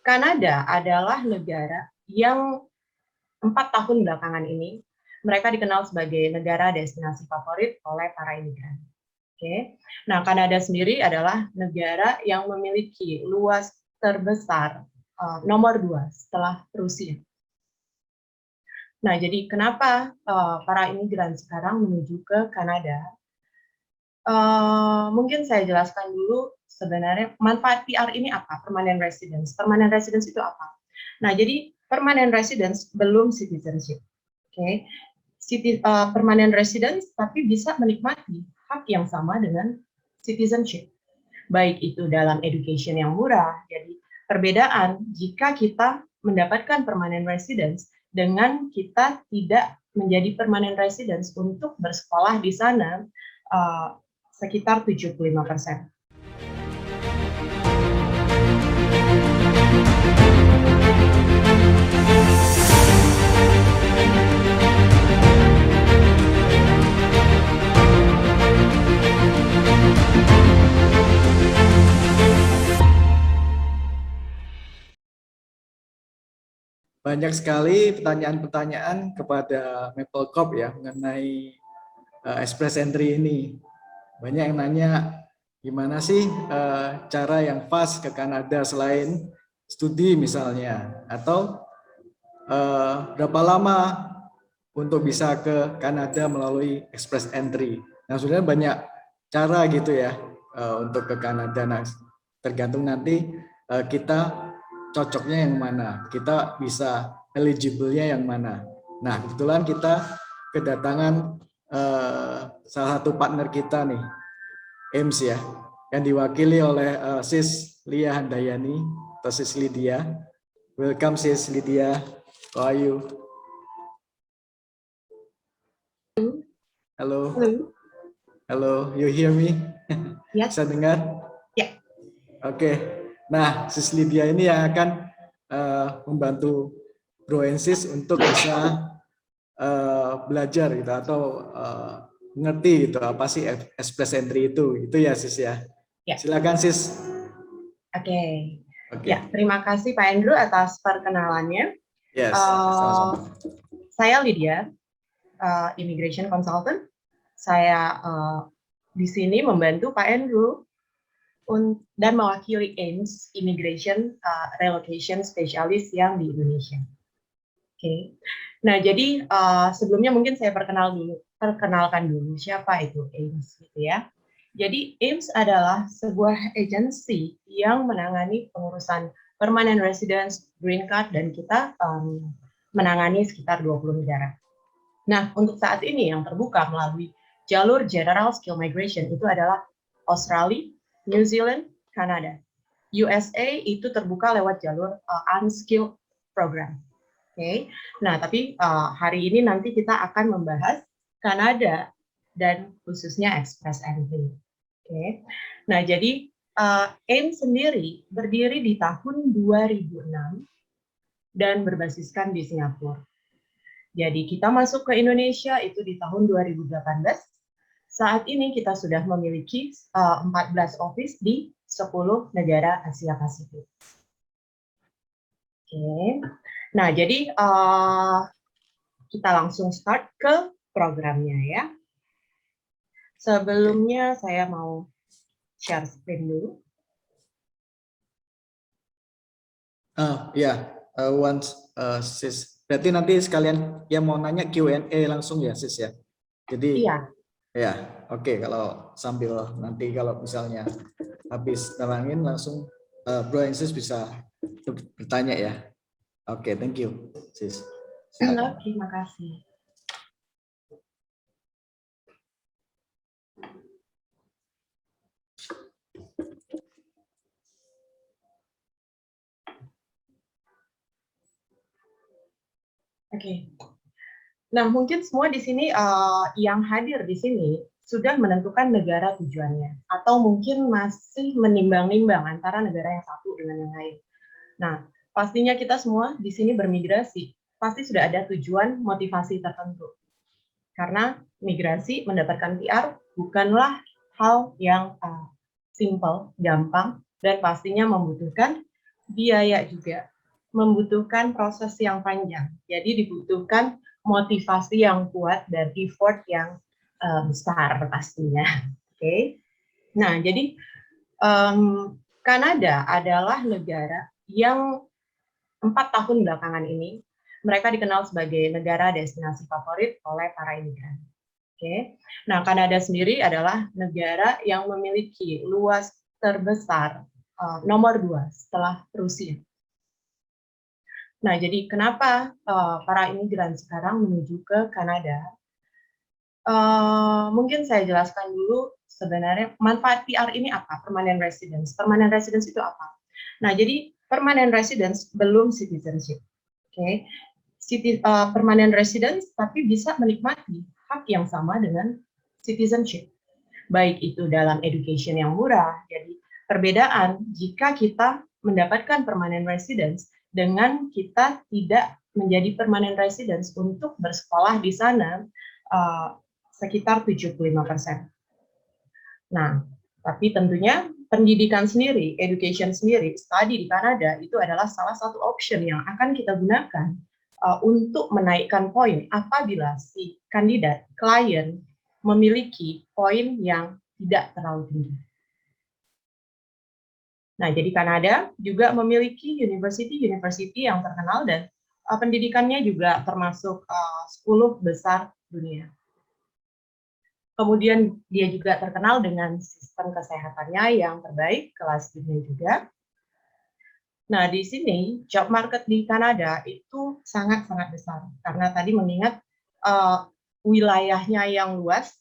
Kanada adalah negara yang 4 tahun belakangan ini mereka dikenal sebagai negara destinasi favorit oleh para imigran. Oke. Nah, Kanada sendiri adalah negara yang memiliki luas terbesar nomor 2 setelah Rusia. Nah, jadi kenapa para imigran sekarang menuju ke Kanada? Mungkin saya jelaskan dulu sebenarnya manfaat PR ini apa, permanent residence. Permanent residence itu apa? Nah, jadi permanent residence belum citizenship. Oke. Permanent residence tapi bisa menikmati hak yang sama dengan citizenship. Baik itu dalam education yang murah. Jadi perbedaan jika kita mendapatkan permanent residence dengan kita tidak menjadi permanent residence untuk bersekolah di sana sekitar 75%. Banyak sekali pertanyaan-pertanyaan kepada Maple Corp ya mengenai Express Entry ini. Banyak yang nanya gimana sih cara yang pas ke Kanada selain studi misalnya, atau berapa lama untuk bisa ke Kanada melalui Express Entry. Nah, sebenarnya banyak cara gitu ya untuk ke Kanada. Nah, tergantung nanti kita cocoknya yang mana, kita bisa eligible-nya yang mana. Nah, kebetulan kita kedatangan salah satu partner kita nih, AIMS ya, yang diwakili oleh Sis Lia Handayani atau Sis Lydia. Welcome Sis Lydia, how are you? Halo. Halo. Halo, you hear me? Yes. Bisa dengar? Ya. Oke. Nah, Sis Lydia ini yang akan membantu Bro and Sis untuk bisa belajar gitu atau ngerti gitu apa sih Express Entry itu ya Sis ya. Ya. Silakan Sis. Oke. Ya, terima kasih Pak Andrew atas perkenalannya. Yes, sama-sama. Saya Lydia, immigration consultant. Saya di sini membantu Pak Andrew dan mewakili AIMS Immigration Relocation Specialist yang di Indonesia. Oke. Nah, jadi sebelumnya mungkin saya perkenalkan dulu siapa itu AIMS gitu ya. Jadi AIMS adalah sebuah agensi yang menangani pengurusan permanent residence, green card, dan kita menangani sekitar 20 negara. Nah, untuk saat ini yang terbuka melalui jalur General Skill Migration itu adalah Australia, New Zealand, Kanada. USA itu terbuka lewat jalur Unskilled Program. Oke. Nah, tapi hari ini nanti kita akan membahas Kanada dan khususnya Express Entry. Oke. Nah, jadi AIMS sendiri berdiri di tahun 2006 dan berbasiskan di Singapura. Jadi kita masuk ke Indonesia itu di tahun 2018. Saat ini kita sudah memiliki 14 office di 10 negara Asia Pasifik. Oke. Nah, jadi kita langsung start ke programnya ya. Sebelumnya saya mau share screen dulu. Once Sis. Berarti nanti sekalian yang mau nanya Q&A langsung ya Sis ya. Jadi iya. Ya, oke. Kalau sambil nanti kalau misalnya habis terangin langsung Bro and Sis bisa bertanya ya. Oke, thank you Sis. Oke, terima kasih. Oke. Nah, mungkin semua di sini yang hadir di sini sudah menentukan negara tujuannya, atau mungkin masih menimbang-nimbang antara negara yang satu dengan yang lain. Nah, pastinya kita semua di sini bermigrasi, pasti sudah ada tujuan motivasi tertentu. Karena migrasi mendapatkan PR bukanlah hal yang simple, gampang, dan pastinya membutuhkan biaya juga, membutuhkan proses yang panjang. Jadi dibutuhkan motivasi yang kuat dan effort yang besar pastinya. Oke. Nah, jadi Kanada adalah negara yang 4 tahun belakangan ini mereka dikenal sebagai negara destinasi favorit oleh para imigran. Oke. Nah, Kanada sendiri adalah negara yang memiliki luas terbesar nomor 2 setelah Rusia. Nah, jadi kenapa para imigran sekarang menuju ke Kanada? Mungkin saya jelaskan dulu sebenarnya manfaat PR ini apa, permanent residence. Permanent residence itu apa? Nah, jadi permanent residence belum citizenship. Oke. Permanent residence tapi bisa menikmati hak yang sama dengan citizenship. Baik itu dalam education yang murah. Jadi perbedaan jika kita mendapatkan permanent residence dengan kita tidak menjadi permanent residence untuk bersekolah di sana sekitar 75%. Nah, tapi tentunya pendidikan sendiri, education sendiri, study di Kanada itu adalah salah satu option yang akan kita gunakan untuk menaikkan poin apabila si kandidat, klien, memiliki poin yang tidak terlalu tinggi. Nah, jadi Kanada juga memiliki university yang terkenal dan pendidikannya juga termasuk 10 besar dunia. Kemudian dia juga terkenal dengan sistem kesehatannya yang terbaik, kelas dunia juga. Nah, di sini job market di Kanada itu sangat-sangat besar karena tadi mengingat wilayahnya yang luas,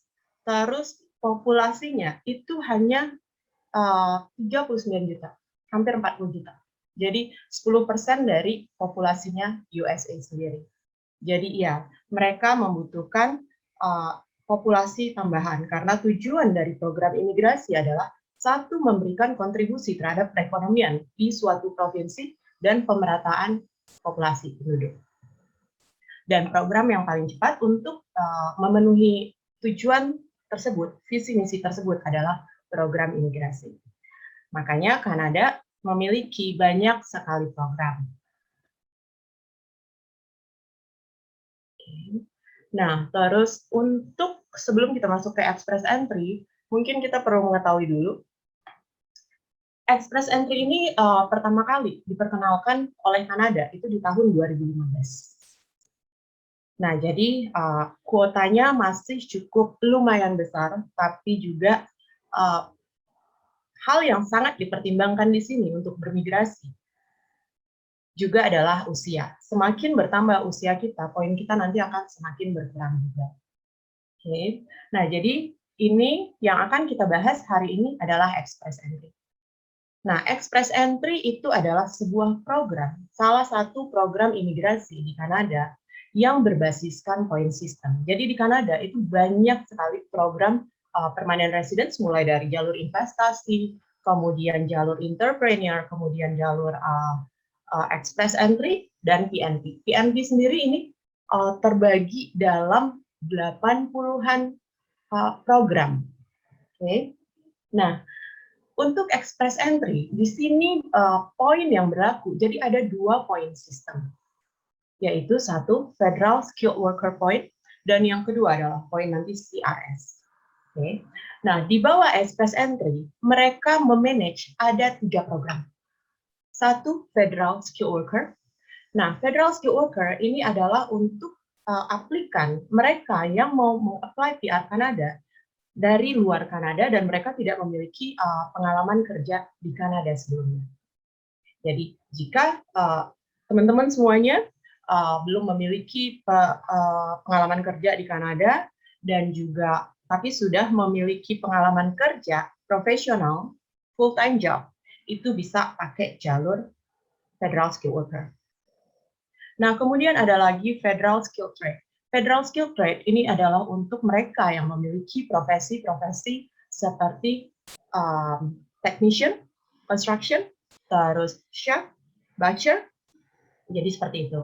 terus populasinya itu hanya 39 juta, hampir 40 juta. Jadi 10% dari populasinya USA sendiri. Jadi ya, mereka membutuhkan populasi tambahan karena tujuan dari program imigrasi adalah satu, memberikan kontribusi terhadap perekonomian di suatu provinsi dan pemerataan populasi penduduk. Dan program yang paling cepat untuk memenuhi tujuan tersebut, visi misi tersebut adalah program imigrasi. Makanya Kanada memiliki banyak sekali program. Nah, terus untuk sebelum kita masuk ke Express Entry, mungkin kita perlu mengetahui dulu Express Entry ini pertama kali diperkenalkan oleh Kanada itu di tahun 2015. Nah, jadi kuotanya masih cukup lumayan besar, tapi juga hal yang sangat dipertimbangkan di sini untuk bermigrasi juga adalah usia. Semakin bertambah usia kita, poin kita nanti akan semakin berkurang juga. Oke. Nah, jadi ini yang akan kita bahas hari ini adalah Express Entry. Nah, Express Entry itu adalah sebuah program, salah satu program imigrasi di Kanada yang berbasiskan point system. Jadi di Kanada itu banyak sekali program permanent residence, mulai dari jalur investasi, kemudian jalur entrepreneur, kemudian jalur Express Entry, dan PNP. PNP sendiri ini terbagi dalam 80-an program. Oke. Nah, untuk Express Entry, di sini poin yang berlaku, jadi ada 2 poin sistem, yaitu satu Federal Skilled Worker Point, dan yang kedua adalah poin nanti CRS. Oke. Nah, di bawah Express Entry, mereka memanage ada 3 program. Satu, Federal Skilled Worker. Nah, Federal Skilled Worker ini adalah untuk aplikan mereka yang mau meng-apply PR Kanada dari luar Kanada dan mereka tidak memiliki pengalaman kerja di Kanada sebelumnya. Jadi jika teman-teman semuanya belum memiliki pengalaman kerja di Kanada dan juga tapi sudah memiliki pengalaman kerja profesional full-time job, itu bisa pakai jalur Federal Skilled Worker. Nah, kemudian ada lagi Federal Skilled Trade. Federal Skilled Trade ini adalah untuk mereka yang memiliki profesi-profesi seperti technician, construction, terus chef, butcher, jadi seperti itu.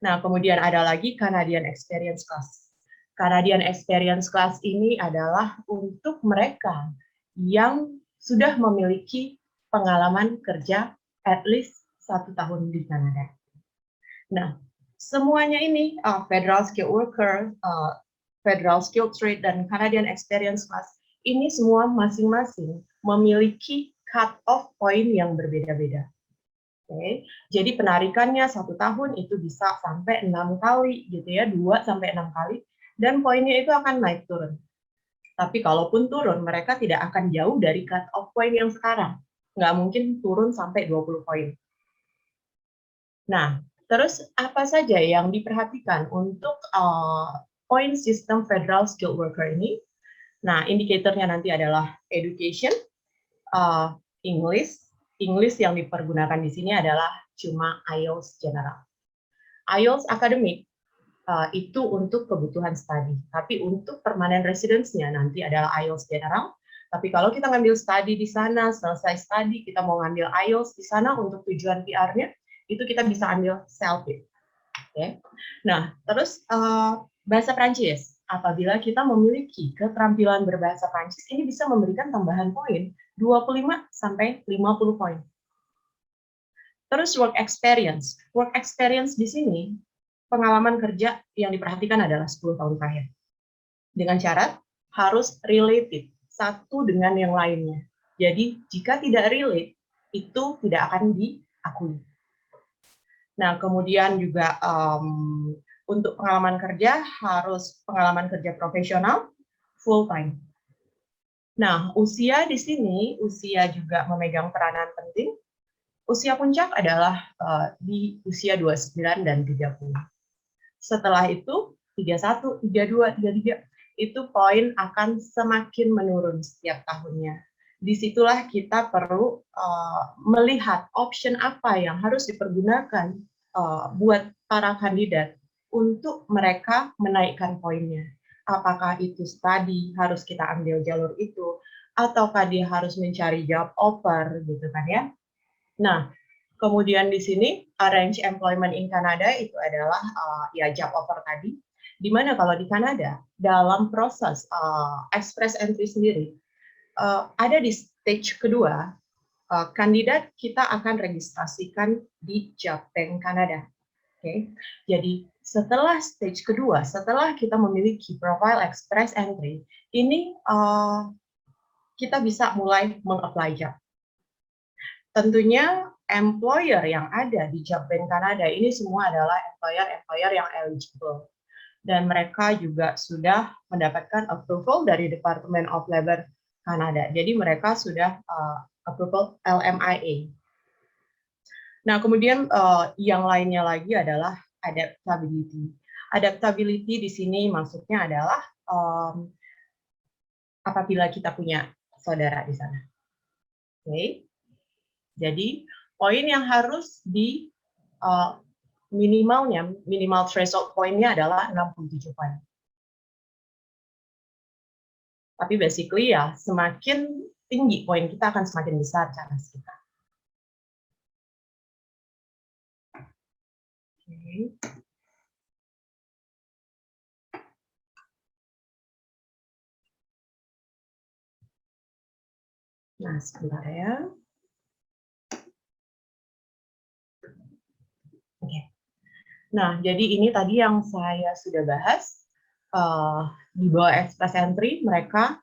Nah, kemudian ada lagi Canadian Experience Class. Canadian Experience Class ini adalah untuk mereka yang sudah memiliki pengalaman kerja at least 1 tahun di Kanada. Nah, semuanya ini Federal Skilled Worker, Federal Skilled Trade, dan Canadian Experience Pass, ini semua masing-masing memiliki cut-off point yang berbeda-beda. Oke, jadi penarikannya 1 tahun itu bisa sampai 6 kali gitu ya, 2 sampai 6 kali, dan poinnya itu akan naik turun. Tapi kalaupun turun, mereka tidak akan jauh dari cut off point yang sekarang. Nggak mungkin turun sampai 20 poin. Nah, terus apa saja yang diperhatikan untuk point system Federal Skilled Worker ini? Nah, indikatornya nanti adalah education, English. English yang dipergunakan di sini adalah cuma IELTS General. IELTS Academic itu untuk kebutuhan study. Tapi untuk permanent residence-nya nanti adalah IELTS General. Tapi kalau kita ngambil study di sana, selesai study, kita mau ngambil IELTS di sana untuk tujuan PR-nya, itu kita bisa ambil CELTIP. Okay. Nah, terus bahasa Prancis. Apabila kita memiliki keterampilan berbahasa Prancis, ini bisa memberikan tambahan poin 25 sampai 50 poin. Terus work experience. Work experience di sini, pengalaman kerja yang diperhatikan adalah 10 tahun terakhir. Dengan syarat harus related satu dengan yang lainnya. Jadi jika tidak relate, itu tidak akan diakui. Nah, kemudian juga untuk pengalaman kerja harus pengalaman kerja profesional full time. Nah, usia di sini, usia juga memegang peranan penting. Usia puncak adalah di usia 29 dan 30. Setelah itu 31, 32, 33 itu poin akan semakin menurun setiap tahunnya. Disitulah kita perlu melihat option apa yang harus dipergunakan buat para kandidat untuk mereka menaikkan poinnya. Apakah itu study, harus kita ambil jalur itu, ataukah dia harus mencari job offer, gitu kan ya. Nah, kemudian di sini arrange employment in Canada itu adalah ya job offer tadi. Di mana kalau di Kanada dalam proses express entry sendiri ada di stage kedua, kandidat kita akan registrasikan di Job Bank Kanada. Oke, jadi setelah stage kedua, setelah kita memiliki profile express entry, ini kita bisa mulai meng-apply job. Tentunya employer yang ada di Job Bank Kanada ini semua adalah employer-employer yang eligible. Dan mereka juga sudah mendapatkan approval dari Department of Labor Kanada. Jadi mereka sudah approval LMIA. Nah, kemudian yang lainnya lagi adalah adaptability. Adaptability di sini maksudnya adalah apabila kita punya saudara di sana. Oke. Jadi, poin yang harus di minimal threshold poinnya adalah 67 poin. Tapi basically ya, semakin tinggi poin kita akan semakin besar chance kita. Okay. Nah, sebentar ya. Oke. Nah, jadi ini tadi yang saya sudah bahas. Di bawah Express Entry, mereka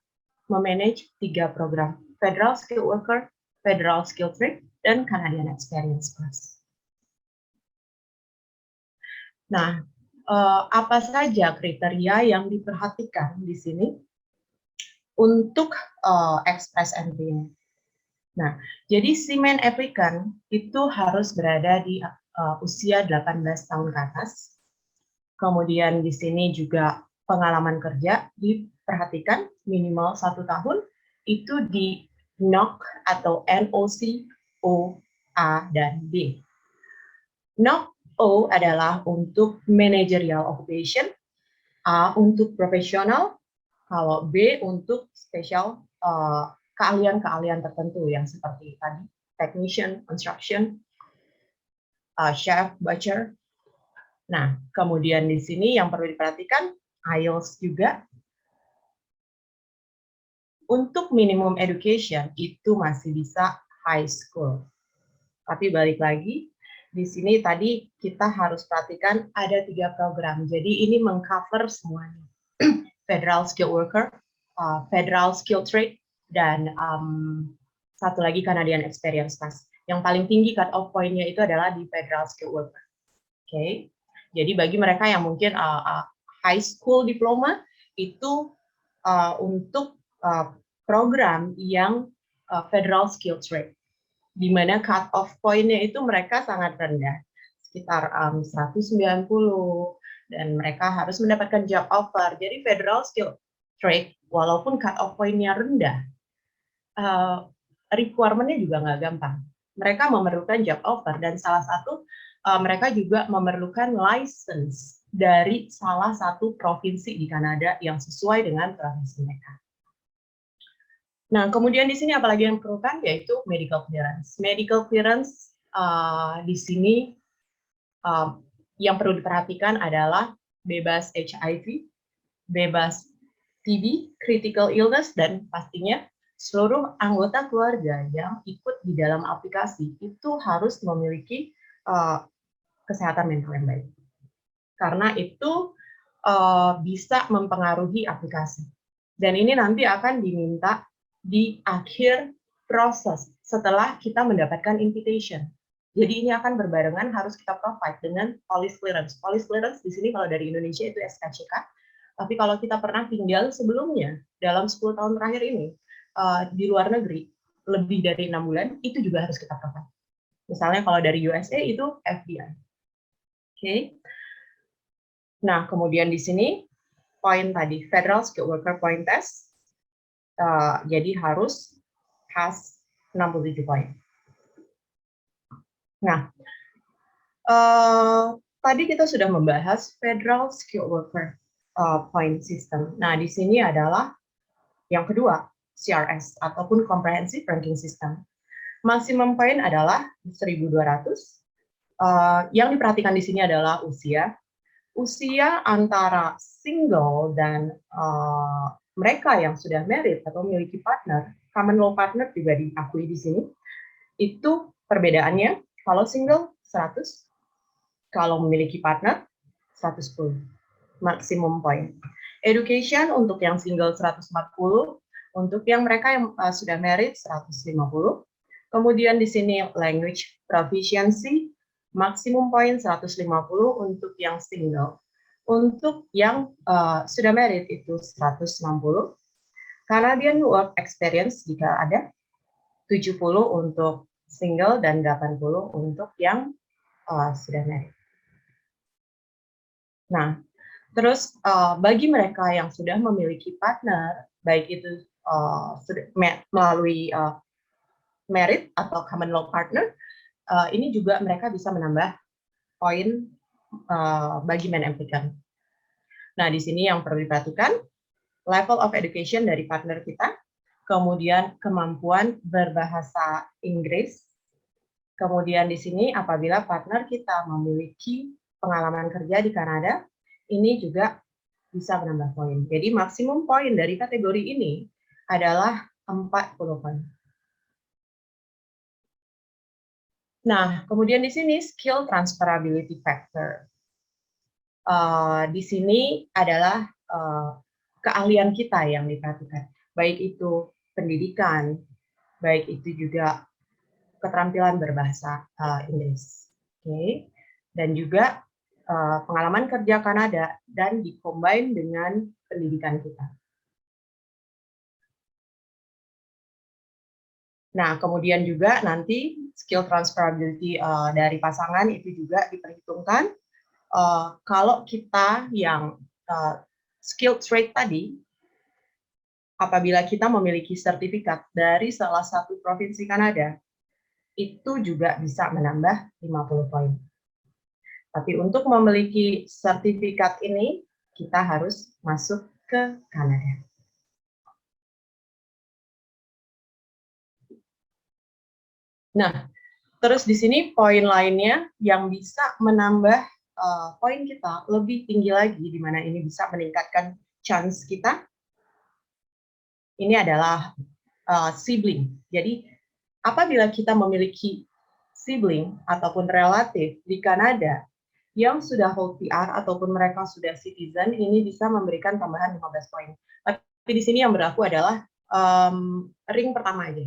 memanage 3 program. Federal Skilled Worker, Federal Skilled Trade, dan Canadian Experience Plus. Nah, apa saja kriteria yang diperhatikan di sini untuk Express Entry ini? Nah, jadi si main applicant itu harus berada di usia 18 tahun ke atas. Kemudian di sini juga pengalaman kerja diperhatikan minimal 1 tahun itu di NOC atau NOC, O, A, dan B. NOC O adalah untuk managerial occupation, A untuk profesional, kalau B untuk spesial keahlian-keahlian tertentu yang seperti tadi technician, construction, chef, butcher. Nah, kemudian di sini yang perlu diperhatikan IELTS juga. Untuk minimum education itu masih bisa high school. Tapi balik lagi, Di sini tadi kita harus perhatikan ada 3 program. Jadi ini mengcover semuanya. Federal Skilled Worker, Federal Skilled Trade, dan satu lagi Canadian Experience Pass. Yang paling tinggi cut-off point-nya itu adalah di Federal Skilled Worker. Oke. Jadi bagi mereka yang mungkin high school diploma itu untuk program yang Federal Skilled Trade, di mana cut-off point-nya itu mereka sangat rendah, sekitar 190, dan mereka harus mendapatkan job offer. Jadi Federal Skilled Trade, walaupun cut-off point-nya rendah, requirement-nya juga nggak gampang. Mereka memerlukan job offer, dan salah satu mereka juga memerlukan license dari salah satu provinsi di Kanada yang sesuai dengan provinsi mereka. Nah, kemudian di sini apalagi yang diperlukan, yaitu medical clearance. Medical clearance di sini yang perlu diperhatikan adalah bebas HIV, bebas TB, critical illness, dan pastinya seluruh anggota keluarga yang ikut di dalam aplikasi itu harus memiliki kesehatan mental yang baik. Karena itu bisa mempengaruhi aplikasi. Dan ini nanti akan diminta di akhir proses setelah kita mendapatkan invitation. Jadi ini akan berbarengan, harus kita provide dengan police clearance. Police clearance di sini kalau dari Indonesia itu SKCK, tapi kalau kita pernah tinggal sebelumnya dalam 10 tahun terakhir ini di luar negeri lebih dari 6 bulan, itu juga harus kita provide. Misalnya kalau dari USA itu FBI. Oke. Nah, kemudian di sini poin tadi Federal Skilled Worker Point Test. Jadi harus has 67 poin. Nah, tadi kita sudah membahas Federal Skilled Worker Point System. Nah, di sini adalah yang kedua, CRS ataupun Comprehensive Ranking System. Maksimum poin adalah 1.200. Yang diperhatikan di sini adalah usia. Usia antara single dan mereka yang sudah married atau memiliki partner, common law partner juga diakui di sini. Itu perbedaannya, kalau single 100, kalau memiliki partner 110, maksimum poin. Education untuk yang single 140, untuk yang mereka yang sudah married 150. Kemudian di sini language proficiency, maksimum poin 150 untuk yang single. Untuk yang sudah married itu 160. Canadian work experience jika ada, 70 untuk single dan 80 untuk yang sudah married. Nah, terus bagi mereka yang sudah memiliki partner, baik itu melalui married atau common law partner, ini juga mereka bisa menambah poin bagi main applicant. Nah, di sini yang perlu diperhatikan, level of education dari partner kita, kemudian kemampuan berbahasa Inggris, kemudian di sini apabila partner kita memiliki pengalaman kerja di Kanada, ini juga bisa menambah poin. Jadi maksimum poin dari kategori ini adalah 40 poin. Nah, kemudian di sini skill transferability factor. Di sini adalah keahlian kita yang diperhatikan, baik itu pendidikan, baik itu juga keterampilan berbahasa Inggris, okay. Dan juga pengalaman kerja Kanada dan dikombin dengan pendidikan kita. Nah, kemudian juga nanti skill transferability dari pasangan itu juga diperhitungkan. Kalau kita yang skilled trade tadi, apabila kita memiliki sertifikat dari salah satu provinsi Kanada, itu juga bisa menambah 50 poin. Tapi untuk memiliki sertifikat ini, kita harus masuk ke Kanada. Nah, terus di sini poin lainnya yang bisa menambah poin kita lebih tinggi lagi, di mana ini bisa meningkatkan chance kita. Ini adalah sibling. Jadi apabila kita memiliki sibling ataupun relatif di Kanada yang sudah hold PR ataupun mereka sudah citizen, ini bisa memberikan tambahan 15 poin. Tapi di sini yang berlaku adalah ring pertama aja.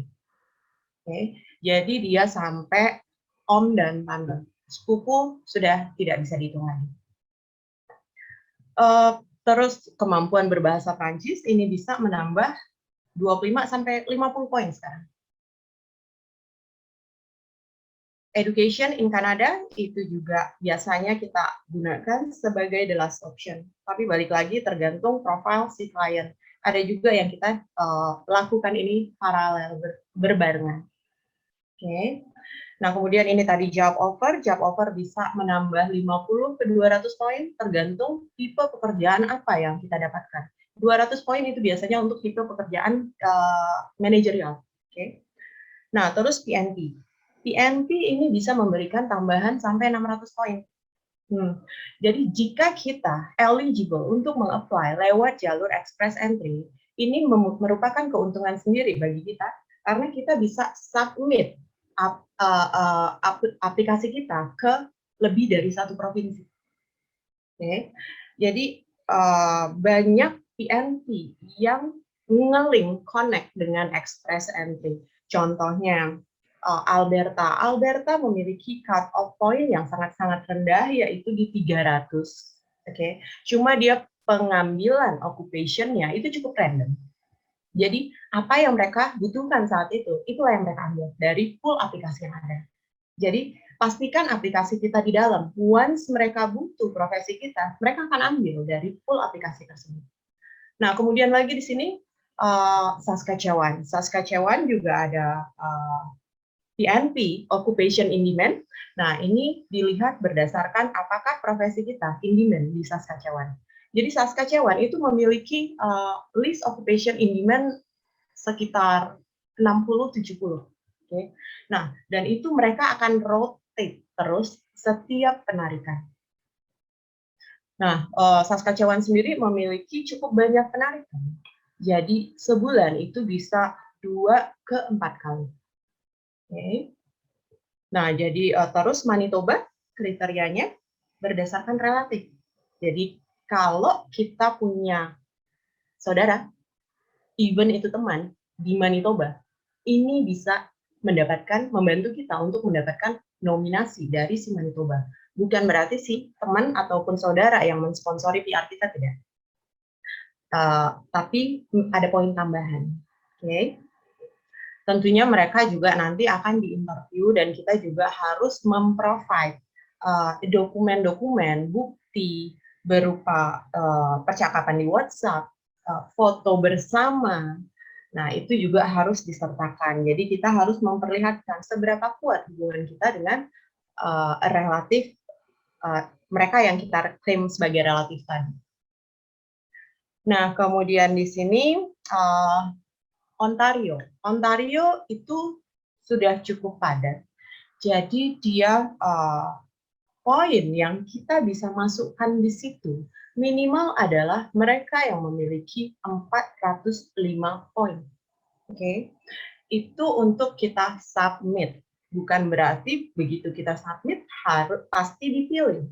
Oke, jadi dia sampai om dan tante. Sepupu sudah tidak bisa dihitung lagi. Terus kemampuan berbahasa Prancis ini bisa menambah 25 sampai 50 poin sekarang. Education in Canada itu juga biasanya kita gunakan sebagai the last option. Tapi balik lagi tergantung profil si klien. Ada juga yang kita lakukan ini paralel berbarengan. Oke. Nah, kemudian ini tadi job offer bisa menambah 50 ke 200 poin tergantung tipe pekerjaan apa yang kita dapatkan. 200 poin itu biasanya untuk tipe pekerjaan manajerial. Oke. Nah, terus PNP. PNP ini bisa memberikan tambahan sampai 600 poin. Jadi jika kita eligible untuk meng-apply lewat jalur express entry, ini merupakan keuntungan sendiri bagi kita karena kita bisa submit aplikasi kita ke lebih dari satu provinsi. Okay. Jadi banyak PNP yang nge-link connect dengan express entry. Contohnya Alberta memiliki cut off point yang sangat-sangat rendah, yaitu di 300. Oke, cuma dia pengambilan occupation-nya itu cukup random. Jadi apa yang mereka butuhkan saat itu, itulah yang mereka ambil dari pool aplikasi yang ada. Jadi pastikan aplikasi kita di dalam. Once mereka butuh profesi kita, mereka akan ambil dari pool aplikasi tersebut. Nah, kemudian lagi di sini Saskatchewan. Saskatchewan juga ada PNP, Occupation in Demand. Nah, ini dilihat berdasarkan apakah profesi kita in demand di Saskatchewan. Jadi Saskatchewan itu memiliki list occupation in demand sekitar 60-70. Okay. Nah, dan itu mereka akan rotate terus setiap penarikan. Nah, Saskatchewan sendiri memiliki cukup banyak penarikan. Jadi sebulan itu bisa 2 ke 4 kali. Okay. Nah, jadi terus Manitoba kriterianya berdasarkan relatif. Jadi kalau kita punya saudara, even itu teman di Manitoba, ini bisa membantu kita untuk mendapatkan nominasi dari si Manitoba. Bukan berarti si teman ataupun saudara yang mensponsori PR kita, tidak. Tapi ada poin tambahan. Okay. Tentunya mereka juga nanti akan diinterview dan kita juga harus memprovide dokumen-dokumen, bukti berupa percakapan di WhatsApp, foto bersama. Nah, itu juga harus disertakan. Jadi kita harus memperlihatkan seberapa kuat hubungan kita dengan relatif mereka yang kita klaim sebagai relatif tadi. Nah, kemudian di sini Ontario itu sudah cukup padat. Jadi dia poin yang kita bisa masukkan di situ minimal adalah mereka yang memiliki 405 poin. Oke. Itu untuk kita submit. Bukan berarti begitu kita submit harus pasti dipilih.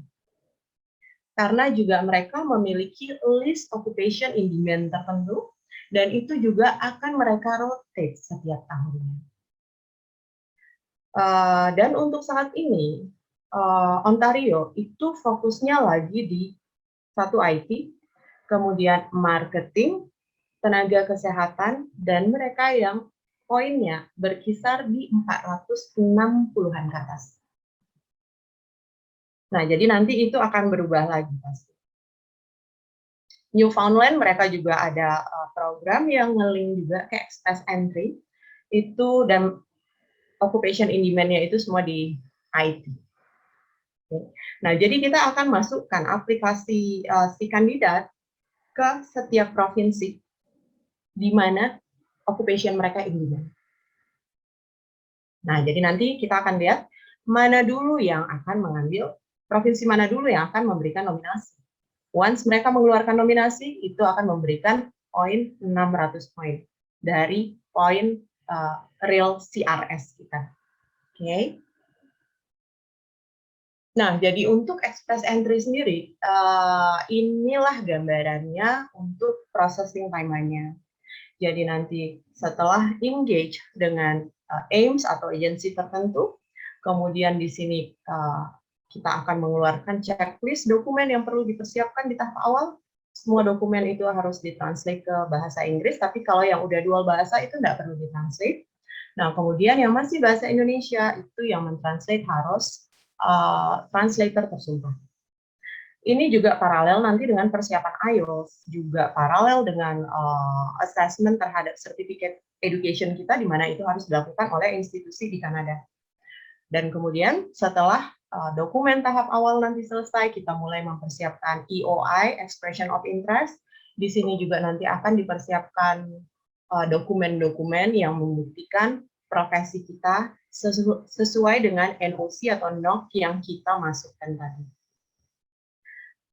Karena juga mereka memiliki list occupation in demand tertentu dan itu juga akan mereka rotate setiap tahunnya. Dan untuk saat ini, Ontario itu fokusnya lagi di satu IT, kemudian marketing, tenaga kesehatan, dan mereka yang poinnya berkisar di 460-an ke atas. Nah, jadi nanti itu akan berubah lagi pasti. Newfoundland mereka juga ada program yang nge-link juga ke express entry itu dan occupation in demand-nya itu semua di IT. Nah, jadi kita akan masukkan aplikasi si kandidat ke setiap provinsi di mana occupation mereka in demand. Nah, jadi nanti kita akan lihat mana dulu yang akan mengambil, provinsi mana dulu yang akan memberikan nominasi. Once mereka mengeluarkan nominasi, itu akan memberikan poin 600 poin dari poin real CRS kita. Oke. Nah, jadi untuk Express Entry sendiri, inilah gambarannya untuk processing timeline-nya. Jadi nanti setelah engage dengan aims atau agensi tertentu, kemudian di sini kita akan mengeluarkan checklist dokumen yang perlu dipersiapkan di tahap awal. Semua dokumen itu harus ditranslate ke bahasa Inggris, tapi kalau yang udah dual bahasa itu nggak perlu ditranslate. Nah, kemudian yang masih bahasa Indonesia itu yang mentranslate harus translator tersumpah. Ini juga paralel nanti dengan persiapan IELTS, juga paralel dengan assessment terhadap certificate education kita, di mana itu harus dilakukan oleh institusi di Kanada. Dan kemudian setelah dokumen tahap awal nanti selesai, kita mulai mempersiapkan EOI, Expression of Interest. Di sini juga nanti akan dipersiapkan dokumen-dokumen yang membuktikan profesi kita sesuai dengan NOC atau NOC yang kita masukkan tadi.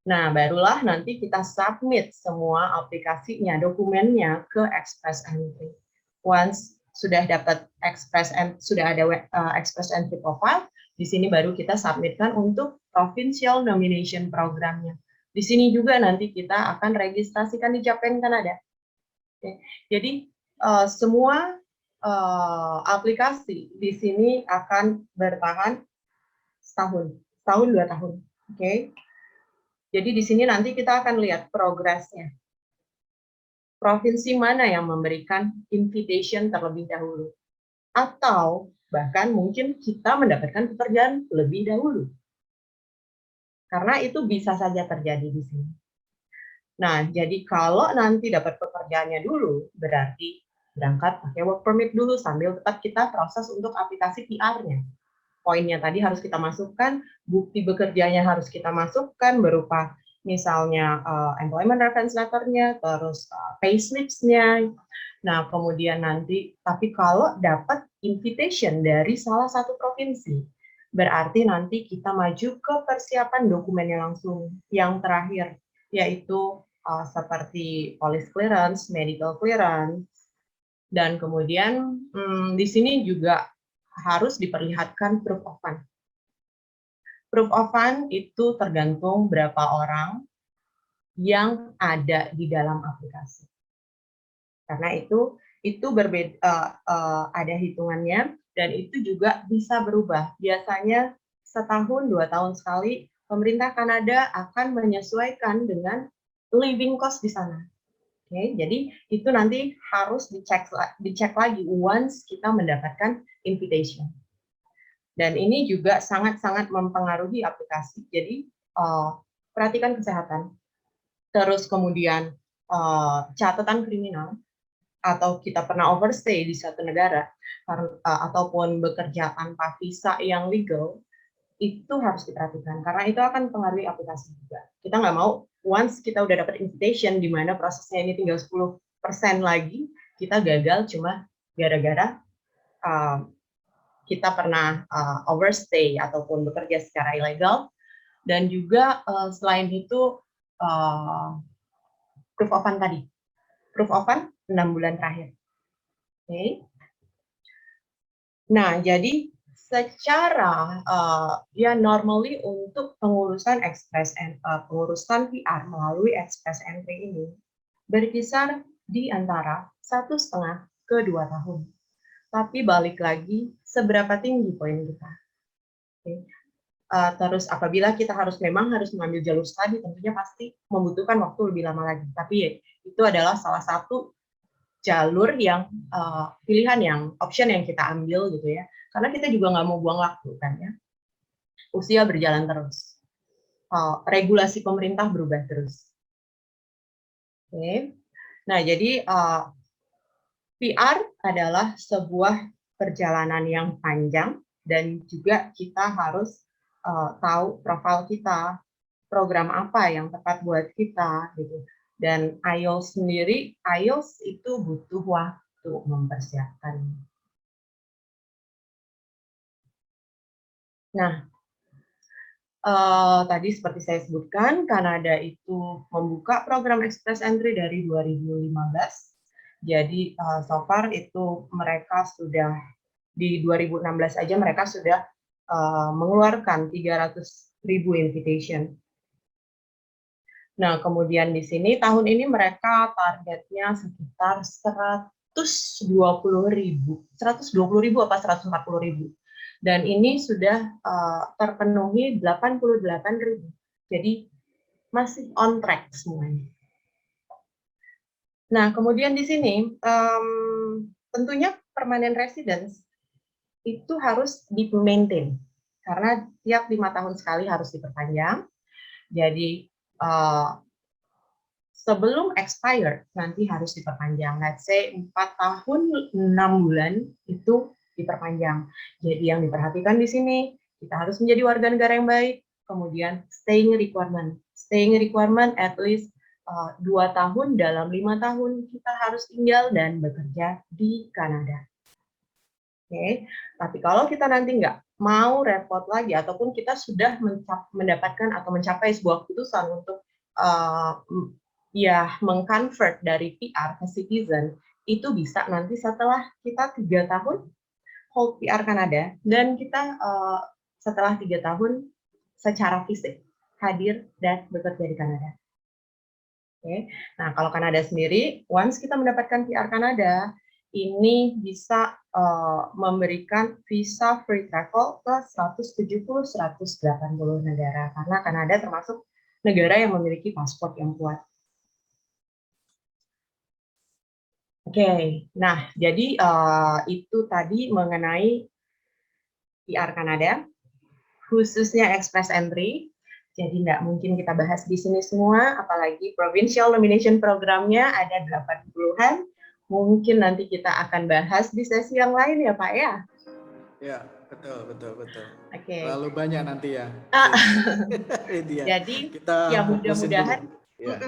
Nah, barulah nanti kita submit semua aplikasinya, dokumennya ke Express Entry. Once sudah dapat sudah ada Express Entry profile, di sini baru kita submitkan untuk Provincial Nomination Programnya. Di sini juga nanti kita akan registrasikan di Japan Kanada. Oke. Jadi semua aplikasi di sini akan bertahan setahun 2 tahun. Oke. Jadi di sini nanti kita akan lihat progresnya. Provinsi mana yang memberikan invitation terlebih dahulu. Atau bahkan mungkin kita mendapatkan pekerjaan lebih dahulu. Karena itu bisa saja terjadi di sini. Nah, jadi kalau nanti dapat pekerjaannya dulu, berarti berangkat pakai work permit dulu sambil tetap kita proses untuk aplikasi PR-nya. Poinnya tadi harus kita masukkan, bukti bekerjanya harus kita masukkan berupa misalnya employment reference letter-nya, terus payslips-nya. Nah, kemudian nanti, tapi kalau dapat invitation dari salah satu provinsi, berarti nanti kita maju ke persiapan dokumennya langsung. Yang terakhir, yaitu seperti police clearance, medical clearance, dan kemudian di sini juga harus diperlihatkan proof of fund. Proof of fund itu tergantung berapa orang yang ada di dalam aplikasi. Karena itu berbeda, ada hitungannya, dan itu juga bisa berubah. Biasanya setahun 2 tahun sekali pemerintah Kanada akan menyesuaikan dengan living cost di sana. Oke, jadi itu nanti harus dicek lagi once kita mendapatkan invitation. Dan ini juga sangat-sangat mempengaruhi aplikasi. Jadi perhatikan kesehatan. Terus kemudian catatan kriminal, atau kita pernah overstay di satu negara, ataupun bekerja tanpa visa yang legal, itu harus diperhatikan. Karena itu akan mempengaruhi aplikasi juga. Kita nggak mau once kita udah dapat invitation, di mana prosesnya ini tinggal 10% lagi, kita gagal cuma gara-gara kita pernah overstay ataupun bekerja secara ilegal, dan juga selain itu proof of fund tadi. Proof of fund 6 bulan terakhir. Oke. Nah, jadi secara ya normally untuk pengurusan pengurusan PR melalui Express Entry ini berkisar di antara 1,5 ke 2 tahun. Tapi balik lagi, seberapa tinggi poin kita. Okay. Terus apabila kita memang harus mengambil jalur studi, tentunya pasti membutuhkan waktu lebih lama lagi. Tapi ya, itu adalah salah satu jalur yang pilihan yang option yang kita ambil gitu ya. Karena kita juga nggak mau buang waktu kan ya. Usia berjalan terus. Regulasi pemerintah berubah terus. Oke. Nah, jadi PR adalah sebuah perjalanan yang panjang, dan juga kita harus tahu profil kita, program apa yang tepat buat kita gitu. Dan IELTS sendiri, IELTS itu butuh waktu mempersiapkan. Nah, tadi seperti saya sebutkan, Kanada itu membuka program Express Entry dari 2015. Jadi so far itu mereka sudah di 2016 aja mereka sudah mengeluarkan ribu invitation. Nah, kemudian di sini tahun ini mereka targetnya sekitar 120.000 apa 140.000. Dan ini sudah terpenuhi 88.000. Jadi masih on track semuanya. Nah, kemudian di sini tentunya permanent residence itu harus di-maintain karena tiap 5 tahun sekali harus diperpanjang. Jadi sebelum expired nanti harus diperpanjang. Let's say 4 tahun 6 bulan itu diperpanjang. Jadi yang diperhatikan di sini kita harus menjadi warga negara yang baik. Kemudian staying requirement at least 2 tahun dalam 5 tahun kita harus tinggal dan bekerja di Kanada. Oke, tapi kalau kita nanti nggak mau repot lagi ataupun kita sudah mendapatkan atau mencapai sebuah keputusan untuk ya mengconvert dari PR ke citizen, itu bisa nanti setelah kita 3 tahun hold PR Kanada dan kita setelah 3 tahun secara fisik hadir dan bekerja di Kanada. Oke. Nah, kalau Kanada sendiri, once kita mendapatkan PR Kanada, ini bisa memberikan visa free travel ke 170-180 negara karena Kanada termasuk negara yang memiliki paspor yang kuat. Oke, nah jadi itu tadi mengenai PR Kanada, khususnya Express Entry. Jadi nggak mungkin kita bahas di sini semua, apalagi Provincial Nomination Programnya ada 80-an. Mungkin nanti kita akan bahas di sesi yang lain ya Pak ya? Ya, betul. Oke. Terlalu banyak nanti ya. Jadi kita ya mudah-mudahan ya.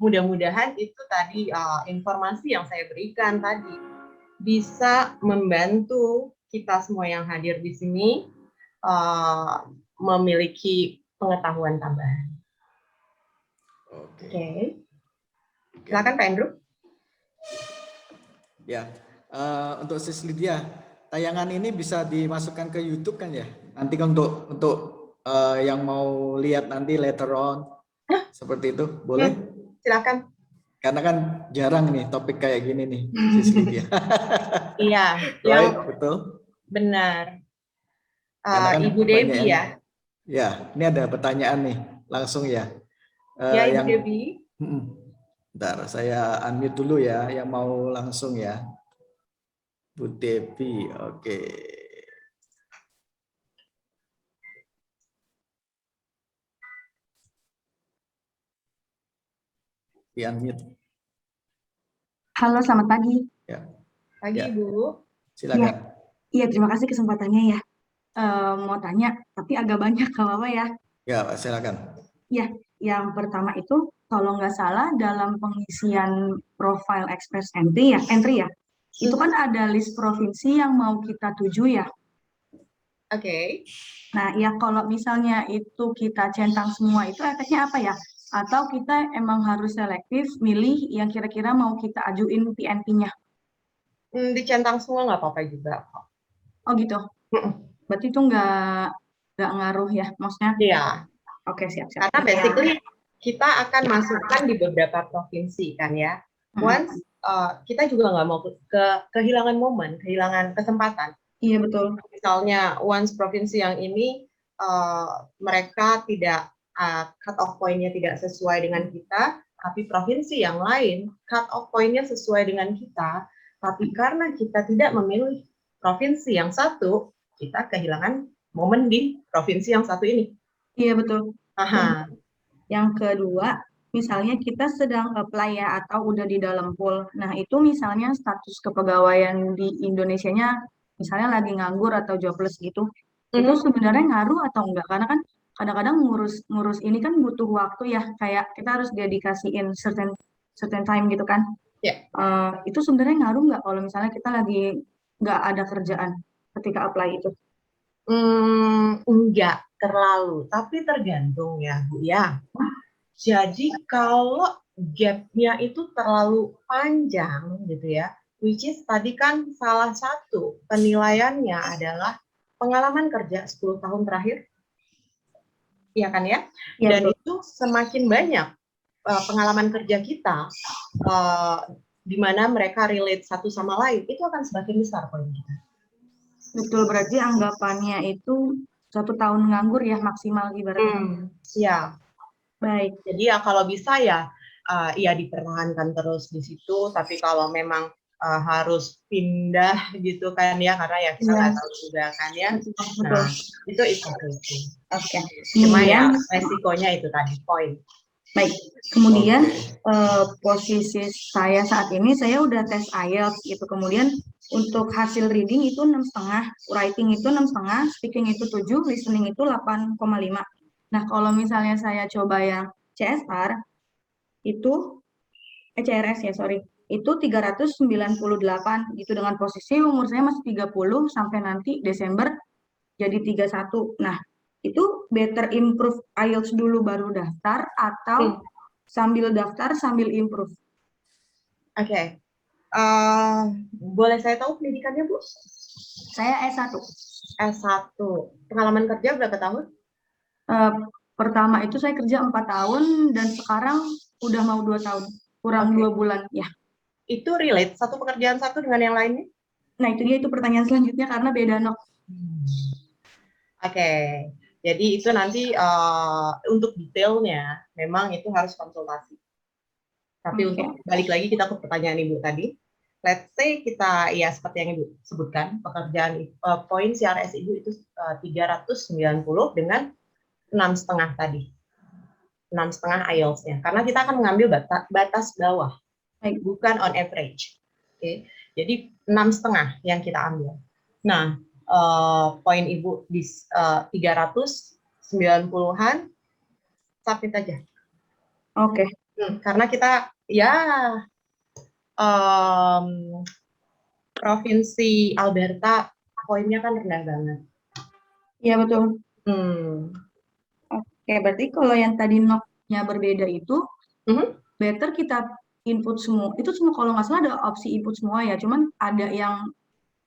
Mudah-mudahan itu tadi informasi yang saya berikan tadi bisa membantu kita semua yang hadir di sini memiliki pengetahuan tambahan. Oke. Silakan Pak Andrew. Ya, untuk Sis Lydia, tayangan ini bisa dimasukkan ke YouTube kan ya? Nanti kan untuk yang mau lihat nanti later on, seperti itu, boleh? Silakan. Karena kan jarang nih topik kayak gini nih, Sis Lydia. Iya, right, betul. Benar. Kan Ibu Debbie ya. Ya, ini ada pertanyaan nih, langsung ya. Ya, Ibu Debbie. Bentar, saya unmute dulu ya, yang mau langsung ya. Bu Debbie, oke. Di unmute. Halo, selamat pagi. Ya. Pagi, Ibu. Silakan. Iya, terima kasih kesempatannya ya. Mau tanya, tapi agak banyak kalau apa ya. Ya, silakan. Ya, yang pertama itu kalau nggak salah dalam pengisian profile Express Entry ya, itu kan ada list provinsi yang mau kita tuju ya. Oke. Nah, ya kalau misalnya itu kita centang semua itu efeknya apa ya? Atau kita emang harus selektif milih yang kira-kira mau kita ajuin PNP-nya? Dicentang semua nggak apa-apa juga. Oh gitu. Berarti itu nggak ngaruh ya, maksudnya? Iya. Oke, siap. Karena basically kita akan masukkan di beberapa provinsi kan ya. Once kita juga nggak mau kehilangan momen, kehilangan kesempatan. Iya betul. Misalnya once provinsi yang ini mereka tidak cut off point-nya tidak sesuai dengan kita, tapi provinsi yang lain cut off point-nya sesuai dengan kita, tapi karena kita tidak memilih provinsi yang satu, kita kehilangan momen di provinsi yang satu ini. Iya betul. Aha. Yang kedua, misalnya kita sedang apply ya atau udah di dalam pool. Nah, itu misalnya status kepegawaian di Indonesianya misalnya lagi nganggur atau jobless gitu. Itu sebenarnya ngaruh atau enggak? Karena kan kadang-kadang ngurus ini kan butuh waktu ya, kayak kita harus dedikasiin certain time gitu kan. Yeah. Itu sebenarnya ngaruh nggak kalau misalnya kita lagi nggak ada kerjaan ketika apply itu? Enggak terlalu, tapi tergantung ya Bu ya. Jadi kalau gap-nya itu terlalu panjang gitu ya, which is tadi kan salah satu penilaiannya adalah pengalaman kerja 10 tahun terakhir. Iya kan ya? Iya, Dan betul. itu semakin banyak pengalaman kerja kita di mana mereka relate satu sama lain, itu akan semakin besar poin kita. Betul, berarti anggapannya itu 1 tahun nganggur ya maksimal ibaratnya. Ya, Baik. jadi ya kalau bisa ya dipertahankan terus di situ, tapi kalau memang harus pindah gitu kan ya, karena ya kita nggak tahu juga kan ya. Betul. Nah, itu okay. Oke. Cuma Kemudian, ya resikonya itu tadi, poin. baik. Kemudian Oke. posisi saya saat ini saya udah tes IELTS gitu. Kemudian untuk hasil reading itu 6,5, writing itu 6,5, speaking itu 7, listening itu 8,5. Nah, kalau misalnya saya coba yang CSR itu CRS ya, sorry. Itu 398 gitu, dengan posisi umur saya masih 30 sampai nanti Desember jadi 31. Nah, itu better improve IELTS dulu baru daftar atau sambil daftar sambil improve? Oke. Boleh saya tahu pendidikannya, Bu? Saya S1. S1. Pengalaman kerja berapa tahun? Pertama itu saya kerja 4 tahun dan sekarang udah mau 2 tahun. Kurang Oke. 2 bulan ya. Itu relate satu pekerjaan satu dengan yang lainnya? Nah, itu dia, itu pertanyaan selanjutnya karena beda nok. Oke. Jadi itu nanti untuk detailnya memang itu harus konsultasi. Tapi untuk balik lagi kita ke pertanyaan Ibu tadi, let's say kita ya seperti yang Ibu sebutkan, pekerjaan poin CRS Ibu itu 390 dengan 6,5 tadi. 6,5 IELTS-nya. Karena kita akan mengambil batas bawah, bukan on average. Oke. Jadi 6,5 yang kita ambil. Nah, poin Ibu di 390-an, submit aja. Oke. Karena kita ya provinsi Alberta poinnya kan rendah banget. Iya, betul. Oke, berarti kalau yang tadi noknya berbeda itu, better kita input semua. Itu semua kalau nggak salah ada opsi input semua ya, cuman ada yang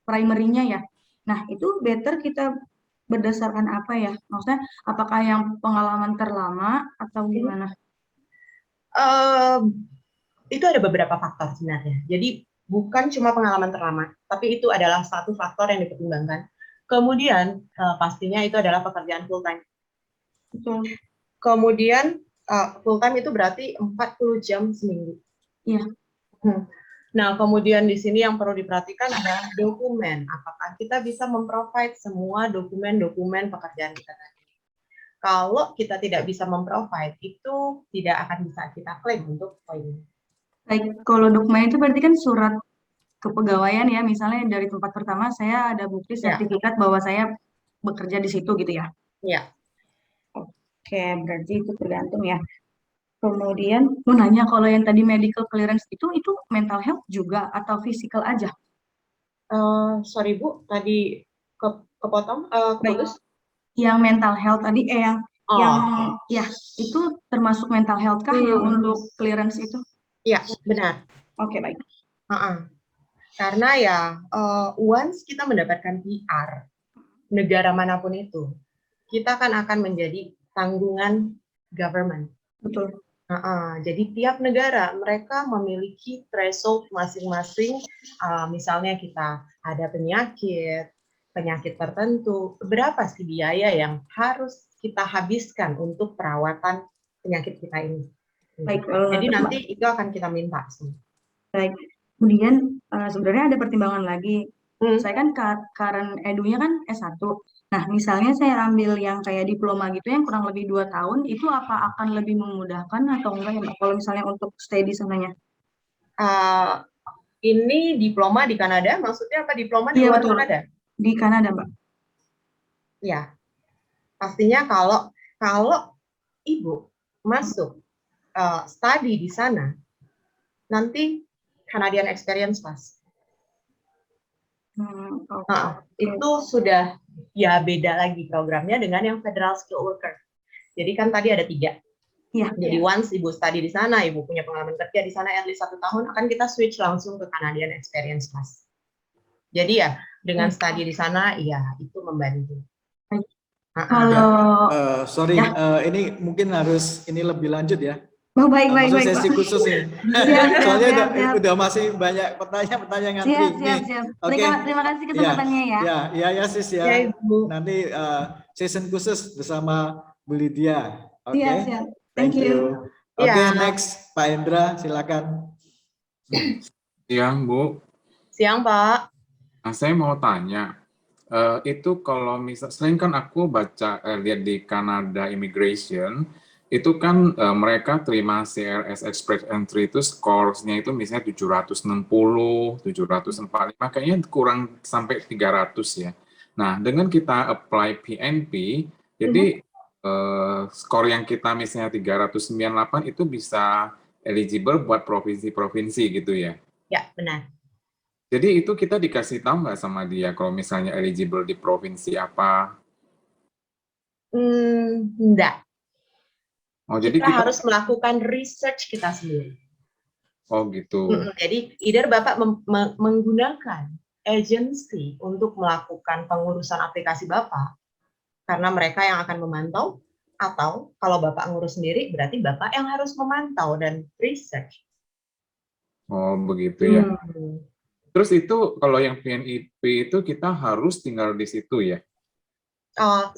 primary-nya ya. Nah, itu better kita berdasarkan apa ya? Maksudnya, apakah yang pengalaman terlama atau gimana? Itu ada beberapa faktor sebenarnya. Jadi bukan cuma pengalaman terlama, tapi itu adalah satu faktor yang dipertimbangkan. Kemudian pastinya itu adalah pekerjaan full time. Betul. Kemudian full time itu berarti 40 jam seminggu. Iya. Nah, kemudian di sini yang perlu diperhatikan adalah dokumen. Apakah kita bisa memprovide semua dokumen-dokumen pekerjaan kita tadi? Kalau kita tidak bisa memprovide, itu tidak akan bisa kita klaim untuk poin. Baik, kalau dokumen itu berarti kan surat kepegawaian ya, misalnya dari tempat pertama saya ada bukti sertifikat bahwa saya bekerja di situ gitu ya? Iya. Oke, berarti itu tergantung ya. Kemudian mau nanya, kalau yang tadi medical clearance itu mental health juga atau physical aja? Sorry Bu, tadi kepotong, keputus. Yang mental health tadi, yang ya itu termasuk mental health kah yang untuk clearance itu? Iya, benar. Oke, baik. Karena ya once kita mendapatkan PR negara manapun itu, kita kan akan menjadi tanggungan government. Betul. Jadi tiap negara mereka memiliki threshold masing-masing. Misalnya kita ada penyakit tertentu, berapa sih biaya yang harus kita habiskan untuk perawatan penyakit kita ini? Baik. Jadi nanti itu akan kita minta sih. Baik. Kemudian sebenarnya ada pertimbangan lagi. Saya kan current edu-nya kan S1. Nah, misalnya saya ambil yang kayak diploma gitu yang kurang lebih 2 tahun, itu apa akan lebih memudahkan atau enggak ya, Mbak? Kalau misalnya untuk stay di sananya? Ini diploma di Kanada, maksudnya apa diploma di luar Kanada? Di Kanada, Mbak. Ya, pastinya kalau Ibu masuk study di sana, nanti Canadian Experience Pass. Itu sudah ya beda lagi programnya dengan yang Federal Skill Worker. Jadi kan tadi ada 3. Jadi once Ibu study di sana, Ibu punya pengalaman kerja di sana at least 1 tahun, akan kita switch langsung ke Canadian Experience Pass. Jadi ya dengan study di sana, ya itu membantu. Kalau Sorry, ya, ini mungkin harus ini lebih lanjut ya. oh, baik, baik, Maksud baik, Pak. sesi khusus ini. Siap, siap, Soalnya siap, siap. udah masih banyak pertanyaan-pertanyaan ngantri. Siap, siap, Nih, siap. oke. Terima kasih Ya, kesempatannya ya. ya sis Ya, ya. Ibu. Nanti session khusus bersama Bu Lydia. Oke, Siap, siap. thank Thank you. you. Oke, Ya, next Pak Indra, silakan. Siang, Bu. siang Pak. Nah, saya mau tanya, itu kalau misal, selain kan aku baca, lihat di Canada Immigration, itu kan mereka terima CRS Express Entry itu scoresnya itu misalnya 760, 745, kayaknya kurang sampai 300 ya. Nah, dengan kita apply PNP, jadi skor yang kita misalnya 398 itu bisa eligible buat provinsi-provinsi gitu ya. Ya, benar. Jadi itu kita dikasih tahu nggak sama dia kalau misalnya eligible di provinsi apa? Enggak. Oh, jadi Kita kita, harus melakukan research kita sendiri. oh gitu. Jadi, either Bapak menggunakan agensi untuk melakukan pengurusan aplikasi Bapak, karena mereka yang akan memantau, atau kalau Bapak ngurus sendiri, berarti Bapak yang harus memantau dan research. Oh, begitu ya. Hmm. Terus itu kalau yang PNP itu kita harus tinggal di situ ya?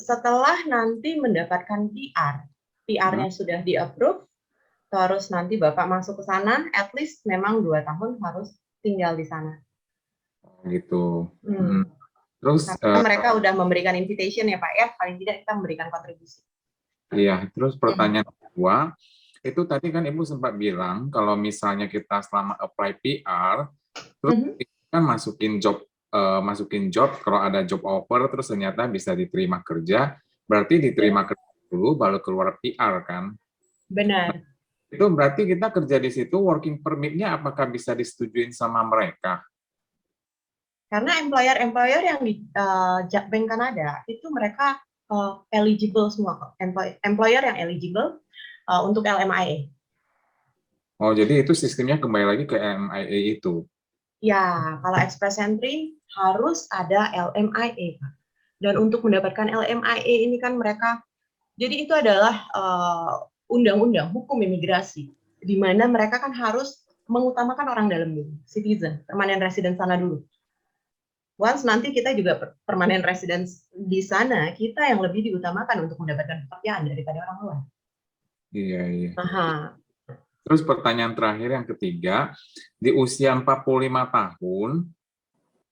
Setelah nanti mendapatkan PR-nya sudah di-approve, terus nanti Bapak masuk ke sana, at least memang 2 tahun harus tinggal di sana. Gitu. Terus, Karena mereka udah memberikan invitation ya Pak ya, paling tidak kita memberikan kontribusi. iya, terus pertanyaan kedua, itu tadi kan Ibu sempat bilang kalau misalnya kita selama apply PR, terus kita kan masukin job, kalau ada job offer, terus ternyata bisa diterima kerja, berarti diterima kerja dulu, baru keluar PR kan? Benar. Itu berarti kita kerja di situ, working permit-nya apakah bisa disetujuin sama mereka? Karena employer-employer yang di Bank Kanada, itu mereka eligible semua kok. Employer yang eligible untuk LMIA. Oh, jadi itu sistemnya kembali lagi ke LMIA itu? Ya, kalau Express Entry harus ada LMIA, Pak. Dan untuk mendapatkan LMIA ini kan mereka, jadi itu adalah undang-undang hukum imigrasi, di mana mereka kan harus mengutamakan orang dalam dulu, citizen, permanent resident sana dulu. Once nanti kita juga permanent resident di sana, kita yang lebih diutamakan untuk mendapatkan pekerjaan daripada orang luar. Iya, iya. Aha. Terus pertanyaan terakhir yang ketiga, di usia 45 tahun,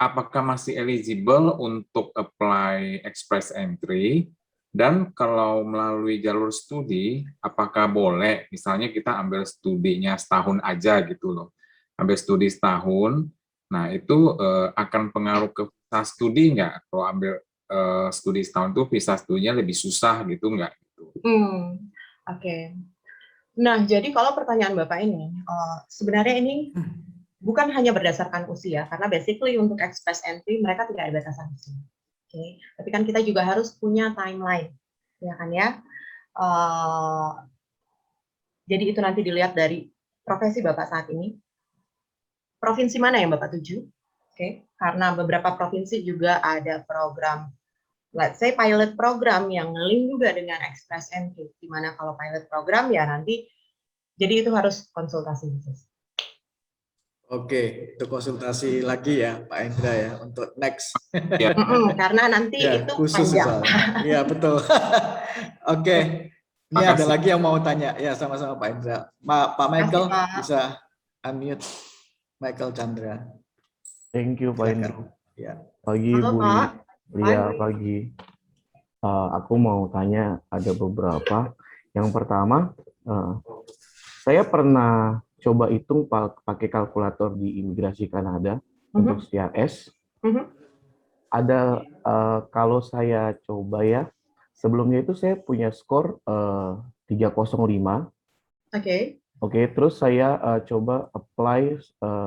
apakah masih eligible untuk apply express entry? Dan kalau melalui jalur studi, apakah boleh, misalnya kita ambil studinya setahun aja gitu loh, ambil studi setahun, nah itu akan pengaruh ke visa studi nggak? Kalau ambil studi setahun tuh visa studinya lebih susah gitu nggak? Oke. Nah, jadi kalau pertanyaan Bapak ini, sebenarnya ini bukan hanya berdasarkan usia, karena basically untuk express entry mereka tidak ada batasan usia. Oke, tapi kan kita juga harus punya timeline, ya kan ya. Jadi itu nanti dilihat dari profesi Bapak saat ini, provinsi mana yang Bapak tuju, oke? Karena beberapa provinsi juga ada program, let's say pilot program yang link juga dengan express entry, di mana kalau pilot program ya nanti, jadi itu harus konsultasi khusus. Oke, itu konsultasi lagi ya Pak Indra ya untuk next. Ya. Karena nanti Ya, itu khusus panjang. Iya betul. Oke, ini ada lagi yang mau tanya ya sama-sama Pak Indra. Pak Michael Pak. bisa unmute Michael Chandra. Thank you Pak Indra. Ya. Pagi Halo, Bu. Pak. Iya pagi. Aku mau tanya ada beberapa. Yang pertama, saya pernah coba hitung pakai kalkulator di imigrasi Kanada untuk CRS. Ada kalau saya coba ya, sebelumnya itu saya punya skor 305. Oke, terus saya coba apply,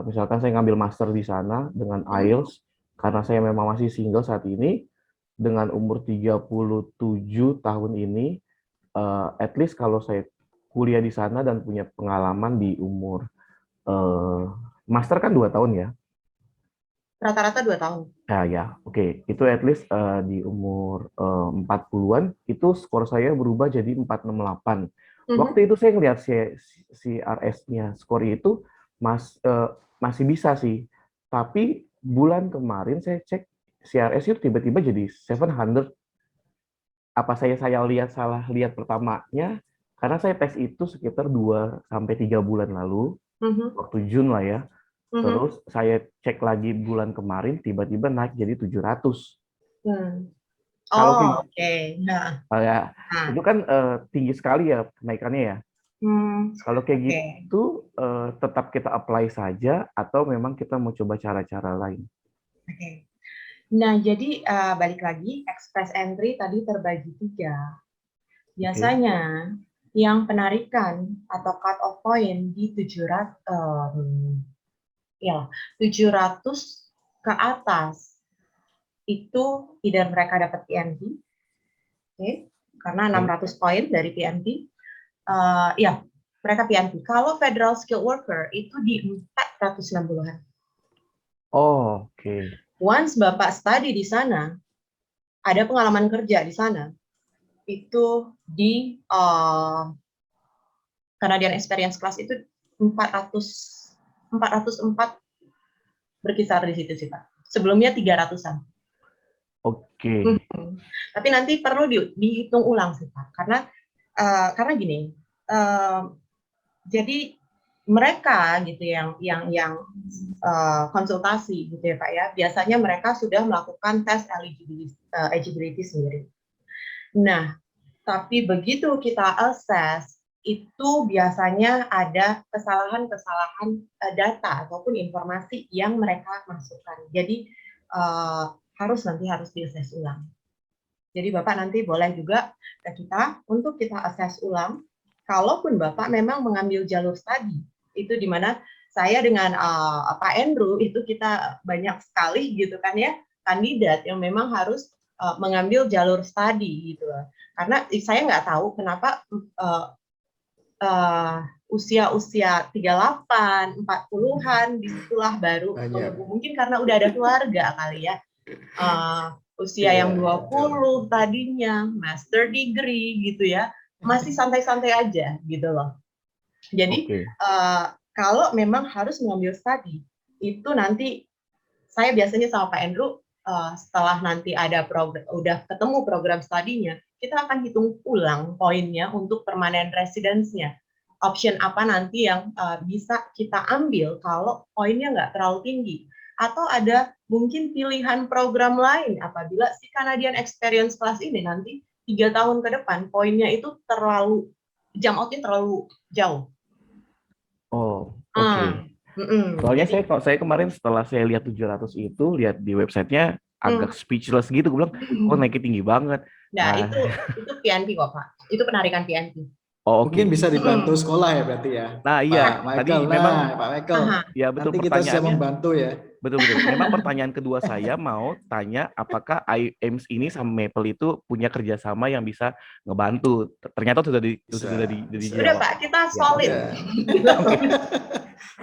misalkan saya ngambil master di sana dengan IELTS, karena saya memang masih single saat ini, dengan umur 37 tahun ini, at least kalau saya kuliah di sana dan punya pengalaman di umur master kan 2 tahun ya. Rata-rata 2 tahun. Ya, oke. Itu at least di umur 40-an, itu skor saya berubah jadi 468. Waktu itu saya ngeliat CRS-nya, skor itu masih bisa sih. Tapi bulan kemarin saya cek CRS itu tiba-tiba jadi 700. Apa saya salah lihat pertamanya? Karena saya tes itu sekitar 2 sampai 3 bulan lalu, waktu Jun lah ya. Terus saya cek lagi bulan kemarin, tiba-tiba naik jadi 700. Kalau Oh, oke. Nah, itu kan tinggi sekali ya kenaikannya ya. Kalau kayak oke. gitu, tetap kita apply saja atau memang kita mau coba cara-cara lain? Oke. Nah, jadi balik lagi, express entry tadi terbagi 3. Biasanya yang penarikan atau cut off point di 700 ke atas itu either mereka dapat PNP, karena 600 poin dari PNP, ya mereka PNP. Kalau federal skilled worker itu di 460-an. Oh, oke. Once Bapak study di sana, ada pengalaman kerja di sana, itu di Canadian Experience Class itu 404 berkisar di situ sih Pak. Sebelumnya 300-an. Oke. Tapi nanti perlu dihitung ulang sih Pak, karena gini, jadi mereka gitu yang konsultasi gitu ya Pak ya, biasanya mereka sudah melakukan tes eligibility sendiri. Nah, tapi begitu kita assess, itu biasanya ada kesalahan-kesalahan data ataupun informasi yang mereka masukkan. Jadi harus di-assess ulang. Jadi Bapak nanti boleh juga ke kita untuk kita assess ulang. Kalaupun Bapak memang mengambil jalur studi, itu di mana saya dengan Pak Andrew itu kita banyak sekali gitu kan ya kandidat yang memang harus mengambil jalur studi gitu. Karena saya nggak tahu kenapa usia 38, 40-an disitulah baru mungkin karena udah ada keluarga kali ya. Usia yang 20 tadinya master degree gitu ya, masih santai-santai aja gitu loh. Jadi kalau memang harus mengambil studi, itu nanti saya biasanya sama Pak Andrew setelah nanti ada udah ketemu program studinya, kita akan hitung ulang poinnya untuk permanent residence-nya. Option apa nanti yang bisa kita ambil kalau poinnya nggak terlalu tinggi. Atau ada mungkin pilihan program lain apabila si Canadian Experience Class ini nanti 3 tahun ke depan poinnya itu terlalu jump out-nya terlalu jauh. Oh, oke. Soalnya saya kemarin setelah saya lihat 700 itu, lihat di websitenya agak speechless gitu, gue bilang, kok naiknya tinggi banget. Nah, itu PNP kok Pak, itu penarikan PNP. Oh, mungkin bisa dibantu sekolah ya berarti ya. Nah iya, tadi memang Pak Michael, ya betul, nanti kita siap membantu ya. Betul. Memang pertanyaan kedua saya mau tanya apakah IAMS ini sama Maple itu punya kerjasama yang bisa ngebantu. Ternyata sudah dijawab. Sudah Pak, kita solid.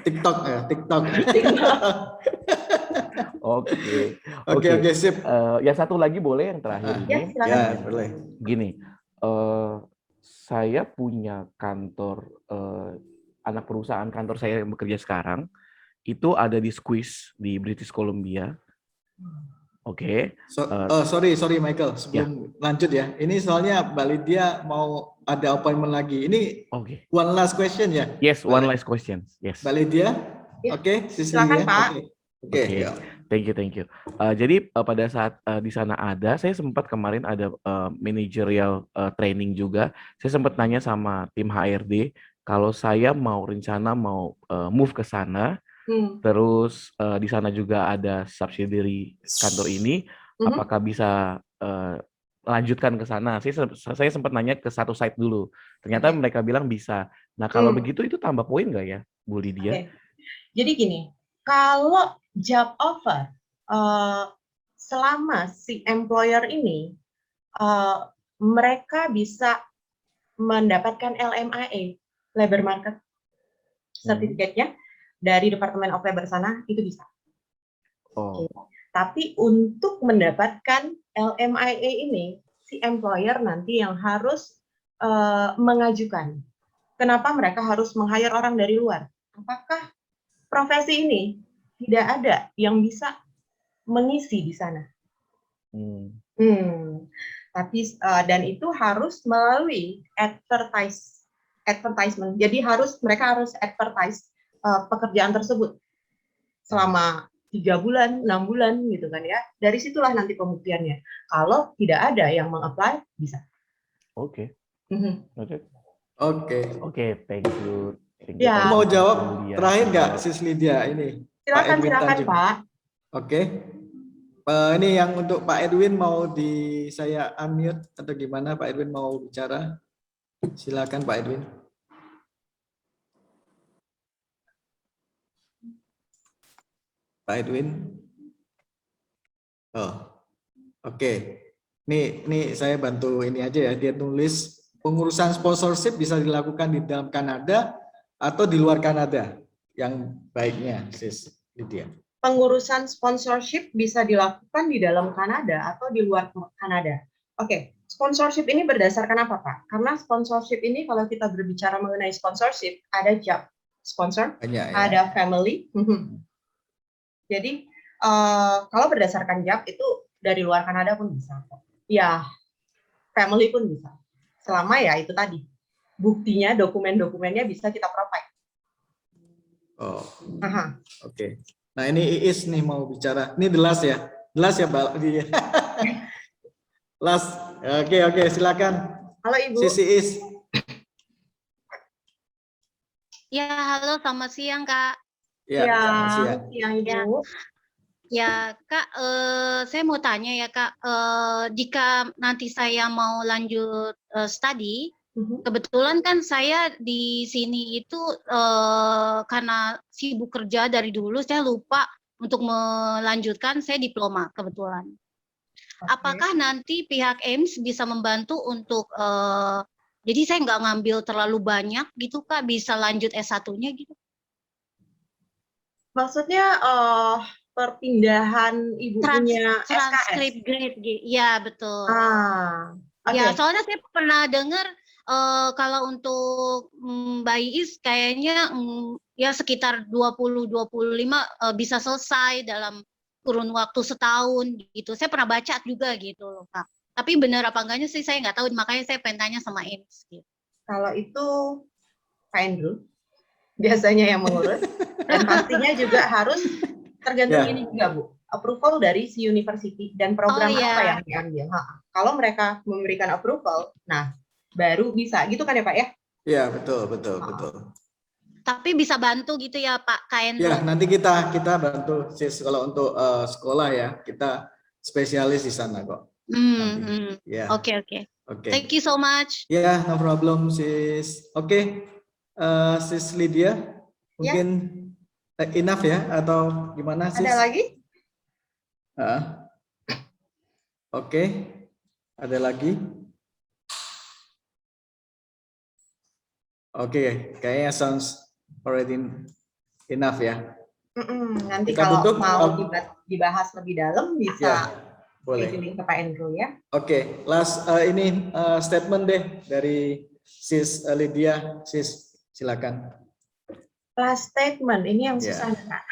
TikTok. Oke, sip. Yang satu lagi boleh yang terakhir ini? Ya, boleh. Gini, saya punya kantor, anak perusahaan kantor saya yang bekerja sekarang, itu ada di Squeeze di British Columbia. Oke. Sorry Michael, sebelum lanjut ya. Ini soalnya Mbak Lydia mau ada appointment lagi. Ini one last question ya? Yes, one last question. Yes. Mbak Lydia? Oke, silakan Pak. Oke. Thank you. Jadi pada saat di sana saya sempat kemarin ada managerial training juga. Saya sempat nanya sama tim HRD kalau saya mau move ke sana, terus di sana juga ada subsidiary kantor ini, apakah bisa lanjutkan ke sana? Saya sempat nanya ke satu site dulu. Ternyata mereka bilang bisa. Nah kalau begitu itu tambah poin nggak ya, Bu Lydia? Jadi gini, kalau job offer selama si employer ini mereka bisa mendapatkan LMIA, Labor Market Certificate-nya dari Department of Labor sana, itu bisa. Oh, Tapi untuk mendapatkan LMIA ini, si employer nanti yang harus mengajukan. Kenapa mereka harus meng-hire orang dari luar? Apakah profesi ini tidak ada yang bisa mengisi di sana? Tapi dan itu harus melalui advertisement. Jadi mereka harus advertise pekerjaan tersebut selama 3 bulan, 6 bulan gitu kan ya. Dari situlah nanti pembuktiannya. Kalau tidak ada yang meng-apply, bisa. oke. Oke, thank you. Ya. Mau jawab Lydia. terakhir nggak, Sis Lydia ini? Silakan, Tanjung. Pak. Oke. Ini yang untuk Pak Edwin mau saya unmute atau gimana? Pak Edwin mau bicara? Silakan Pak Edwin. Pak Edwin. Oh, oke. Nih saya bantu ini aja ya. Dia tulis pengurusan sponsorship bisa dilakukan di dalam Kanada atau di luar Kanada. Yang baiknya, Sis Lydia. Pengurusan sponsorship bisa dilakukan di dalam Kanada atau di luar Kanada. Oke, sponsorship ini berdasarkan apa, Pak? Karena sponsorship ini kalau kita berbicara mengenai sponsorship, ada job sponsor, banyak, ya? Ada family. Jadi kalau berdasarkan job itu dari luar Kanada pun bisa. Ya, family pun bisa. Selama ya itu tadi, buktinya, dokumen-dokumennya bisa kita provide. Oh, oke. Nah ini Iis nih mau bicara. Ini the last ya, Mbak. Last. Oke, silakan. Halo Ibu. Sisi Iis. Ya, halo, selamat siang Kak. Ya, selamat siang. Ibu. Ya Kak, saya mau tanya ya Kak, jika nanti saya mau lanjut studi, kebetulan kan saya di sini itu karena sibuk kerja dari dulu, saya lupa untuk melanjutkan, saya diploma kebetulan. Apakah nanti pihak AIMS bisa membantu untuk, jadi saya nggak ngambil terlalu banyak gitu Kak, bisa lanjut S1-nya gitu? Maksudnya perpindahan Ibu punya transkrip SKS? grade, ya betul. Okay. Ya, soalnya saya pernah dengar kalau untuk Mbak Iis kayaknya ya sekitar 20-25 bisa selesai dalam kurun waktu setahun gitu. Saya pernah baca juga gitu loh Kak. Tapi benar apa enggaknya sih saya nggak tahu, makanya saya pengen tanya sama AIMS gitu. Kalau itu Pak Andrew biasanya yang mengurus, dan pastinya juga harus tergantung ini juga Bu, approval dari si university dan program apa yang diambil. Kalau mereka memberikan approval, nah baru bisa gitu kan ya Pak ya? Iya, betul. Tapi bisa bantu gitu ya Pak KN? Ya, nanti kita bantu Sis, kalau untuk sekolah ya, kita spesialis di sana kok. Ya. Oke. Thank you so much. Ya, no problem Sis. Oke. Sis Lydia, mungkin enough ya atau gimana Sis? Ada lagi? Oke. Ada lagi? Oke, kayaknya sounds already enough ya. Nanti kita kalau tutup, mau dibahas lebih dalam bisa boleh. scheduling ke Pak Andrew ya. Oke, last ini statement deh dari Sis Lydia. Sis, silakan. Last statement, ini yang susah Kak.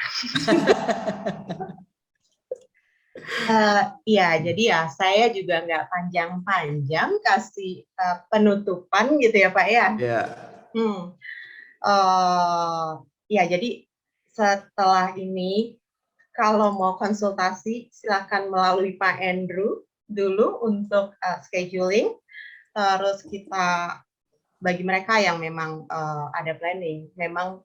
Ya, jadi ya saya juga nggak panjang-panjang kasih penutupan gitu ya Pak ya. Ya, jadi setelah ini kalau mau konsultasi silakan melalui Pak Andrew dulu untuk scheduling. Terus kita bagi mereka yang memang ada planning, memang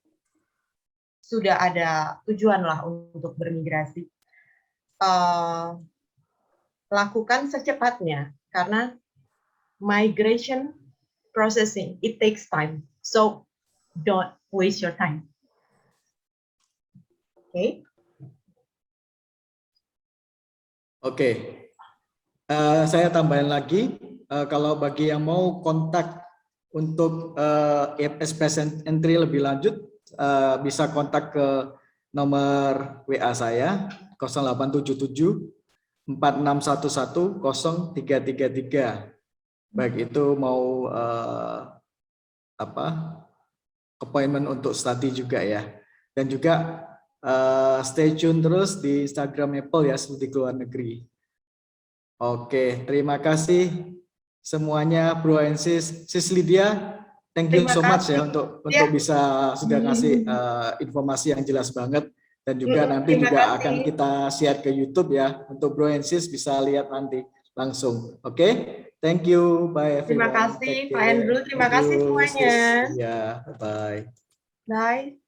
sudah ada tujuan lah untuk bermigrasi. Lakukan secepatnya karena migration processing it takes time, so don't waste your time. Oke. Saya tambahin lagi, kalau bagi yang mau kontak untuk express entry lebih lanjut, bisa kontak ke nomor WA saya 0877 4611 0333. Baik itu mau appointment untuk study juga ya. Dan juga stay tune terus di Instagram Maple ya, studi ke luar negeri. Oke, terima kasih semuanya Bro and Sis. Sis Lydia, thank you Terima so much kasih. ya untuk Ya. bisa sudah ngasih informasi yang jelas banget. Dan juga nanti terima juga kasih. akan kita share ke YouTube ya, untuk Bro and Sis bisa lihat nanti langsung. Oke, thank you, bye everyone. Terima kasih Take Pak care. Andrew, terima Thank kasih you, semuanya. sis. Ya, bye. Bye.